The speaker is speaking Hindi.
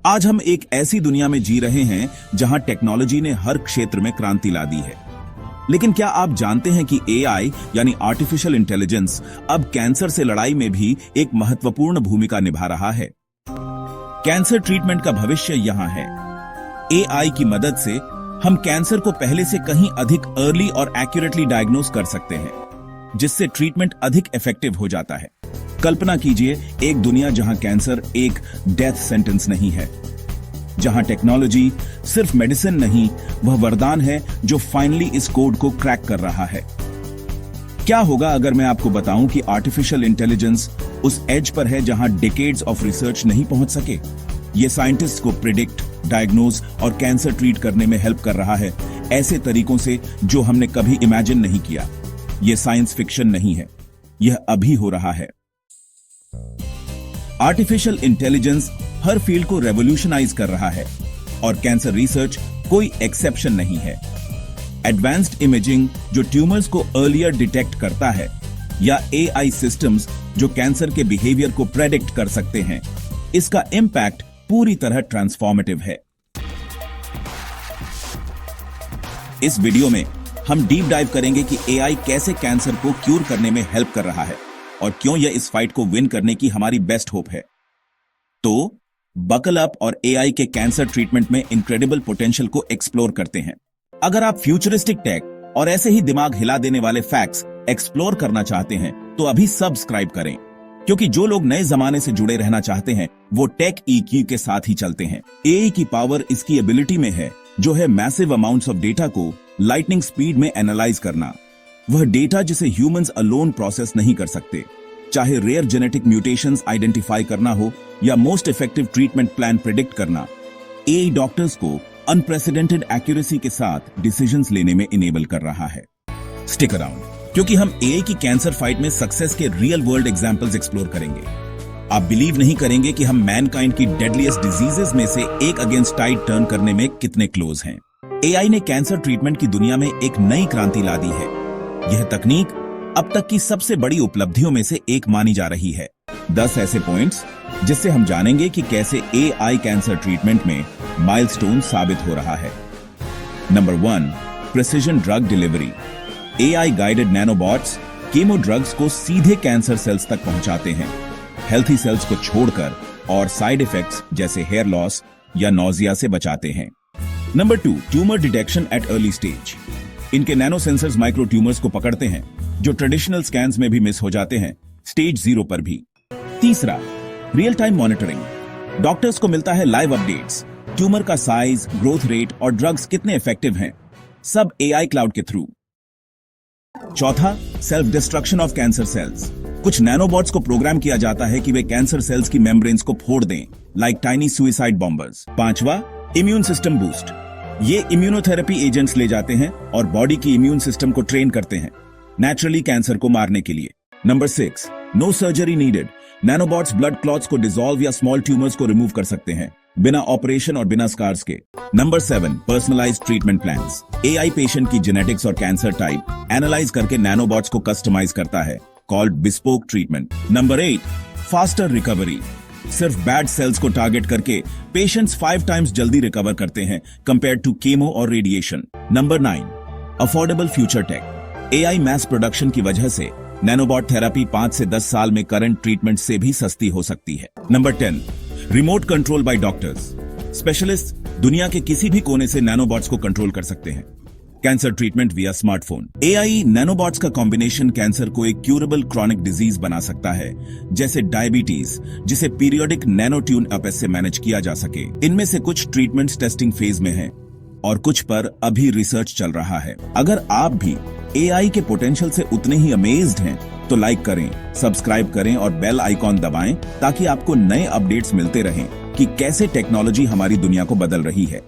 आज हम एक ऐसी दुनिया में जी रहे हैं जहां टेक्नोलॉजी ने हर क्षेत्र में क्रांति ला दी है। लेकिन क्या आप जानते हैं कि एआई यानी आर्टिफिशियल इंटेलिजेंस अब कैंसर से लड़ाई में भी एक महत्वपूर्ण भूमिका निभा रहा है। कैंसर ट्रीटमेंट का भविष्य यहां है। एआई की मदद से हम कैंसर को पहले से कहीं अधिक अर्ली और एक्यूरेटली डायग्नोज कर सकते हैं, जिससे ट्रीटमेंट अधिक इफेक्टिव हो जाता है। कल्पना कीजिए एक दुनिया जहां कैंसर एक डेथ सेंटेंस नहीं है, जहां टेक्नोलॉजी सिर्फ मेडिसिन नहीं, वह वरदान है जो फाइनली इस कोड को क्रैक कर रहा है। क्या होगा अगर मैं आपको बताऊं कि आर्टिफिशियल इंटेलिजेंस उस एज पर है जहां डिकेड्स ऑफ रिसर्च नहीं पहुंच सके। यह साइंटिस्ट को प्रिडिक्ट, डायग्नोज और कैंसर ट्रीट करने में हेल्प कर रहा है, ऐसे तरीकों से जो हमने कभी इमेजिन नहीं किया। यह साइंस फिक्शन नहीं है, यह अभी हो रहा है। आर्टिफिशियल इंटेलिजेंस हर फील्ड को रेवोल्यूशनाइज कर रहा है और कैंसर रिसर्च कोई एक्सेप्शन नहीं है। एडवांस्ड इमेजिंग जो ट्यूमर्स को अर्लियर डिटेक्ट करता है, या एआई सिस्टम्स जो कैंसर के बिहेवियर को प्रेडिक्ट कर सकते हैं, इसका इंपैक्ट पूरी तरह ट्रांसफॉर्मेटिव है। इस वीडियो में हम डीप डाइव करेंगे कि एआई कैसे कैंसर को क्यूर करने में हेल्प कर रहा है और क्यों यह इस फाइट को विन करने की हमारी बेस्ट होप है। तो बकल अप और एआई के कैंसर ट्रीटमेंट में इनक्रेडिबल पोटेंशियल को एक्सप्लोर करते हैं। अगर आप फ्यूचरिस्टिक टेक और ऐसे ही दिमाग हिला देने वाले फैक्ट्स एक्सप्लोर करना चाहते हैं तो अभी सब्सक्राइब करें, क्योंकि जो लोग नए जमाने से जुड़े रहना चाहते हैं वो टेक ईक्यू के साथ ही चलते हैं। एआई की पावर इसकी एबिलिटी में है, जो है मैसिव अमाउंट्स ऑफ डेटा को लाइटनिंग स्पीड में एनालाइज करना। वह डेटा जिसे ह्यूमंस अलोन प्रोसेस नहीं कर सकते, चाहे रेयर जेनेटिक म्यूटेशंस आइडेंटिफाई करना हो या most effective treatment plan predict करना। एआई डॉक्टर्स को अनप्रेसिडेंटेड एक्यूरेसी के साथ डिसीजंस लेने में इनेबल कर रहा है। स्टिक अराउंड, क्योंकि हम एआई की कैंसर फाइट में सक्सेस के रियल वर्ल्ड एग्जांपल्स एक्सप्लोर करेंगे। आप बिलीव नहीं करेंगे कि हम मैनकाइंड की डेडलीस्ट डिजीजेस में से एक अगेंस्ट टाइड टर्न करने में कितने क्लोज हैं। एआई ने कैंसर ट्रीटमेंट की दुनिया में एक नई क्रांति ला दी है। यह तकनीक अब तक की सबसे बड़ी उपलब्धियों में से एक मानी जा रही है। 10 ऐसे पॉइंट्स जिससे हम जानेंगे कि कैसे एआई कैंसर ट्रीटमेंट में माइलस्टोन साबित हो रहा है। Number 1, precision drug delivery. AI guided nanobots chemo drugs को सीधे कैंसर सेल्स तक पहुंचाते हैं, हेल्थी सेल्स को छोड़कर, और साइड इफेक्ट्स जैसे हेयर लॉस या नोजिया से बचाते हैं। Number 2, tumour detection at early stage. इनके नैनो सेंसर्स माइक्रो ट्यूमर्स को पकड़ते हैं जो ट्रेडिशनल स्कैन्स में भी मिस हो जाते हैं, स्टेज 0 पर भी। तीसरा, रियल टाइम मॉनिटरिंग। डॉक्टर्स को मिलता है लाइव अपडेट्स, ट्यूमर का साइज, ग्रोथ रेट और ड्रग्स कितने इफेक्टिव हैं, सब एआई क्लाउड के थ्रू। चौथा, self destruction of cancer cells. कुछ नैनोबॉट्स को प्रोग्राम किया जाता है कि वे कैंसर सेल्स की मेम्ब्रेन्स को फोड़ दें, लाइक टाइनी सुइसाइड बॉम्बर्स। पांचवा, इम्यून सिस्टम बूस्ट। ये इम्यूनोथेरेपी एजेंट्स ले जाते हैं और बॉडी की इम्यून सिस्टम को ट्रेन करते हैं नेचुरली कैंसर को मारने के लिए। Number 6, no surgery needed. Nanobots blood clots को डिसॉल्व या स्मॉल ट्यूमर्स को रिमूव कर सकते हैं बिना ऑपरेशन और बिना स्कार्स के। Number 7, personalised treatment plans. AI patient की जेनेटिक्स और कैंसर टाइप एनालाइज करके नैनोबॉट्स को कस्टमाइज करता है, called bespoke treatment. Number 8, faster recovery. सिर्फ बैड सेल्स को टारगेट करके पेशेंट्स 5 टाइम्स जल्दी रिकवर करते हैं कंपेयर टू कीमो और radiation. Number 9, affordable future tech. AI mass production की वजह से नैनोबॉट थेरेपी 5 से 10 साल में करंट ट्रीटमेंट से भी सस्ती हो सकती है। Number 10, remote control by doctors. Specialist दुनिया के किसी भी कोने से नैनोबॉट्स को कंट्रोल कर सकते हैं। कैंसर ट्रीटमेंट विया स्मार्टफोन। एआई नैनोबॉट्स का कॉम्बिनेशन कैंसर को एक क्यूरेबल क्रॉनिक डिजीज बना सकता है, जैसे डायबिटीज, जिसे पीरियोडिक नैनो ट्यून अप से मैनेज किया जा सके। इनमें से कुछ ट्रीटमेंट्स टेस्टिंग फेज में हैं और कुछ पर अभी रिसर्च चल रहा है। अगर आप भी एआई के पोटेंशियल से उतने ही अमेज्ड हैं तो लाइक करें, सब्सक्राइब करें और बेल आइकॉन दबाएं ताकि आपको नए अपडेट्स मिलते रहें कि कैसे टेक्नोलॉजी हमारी दुनिया को बदल रही है।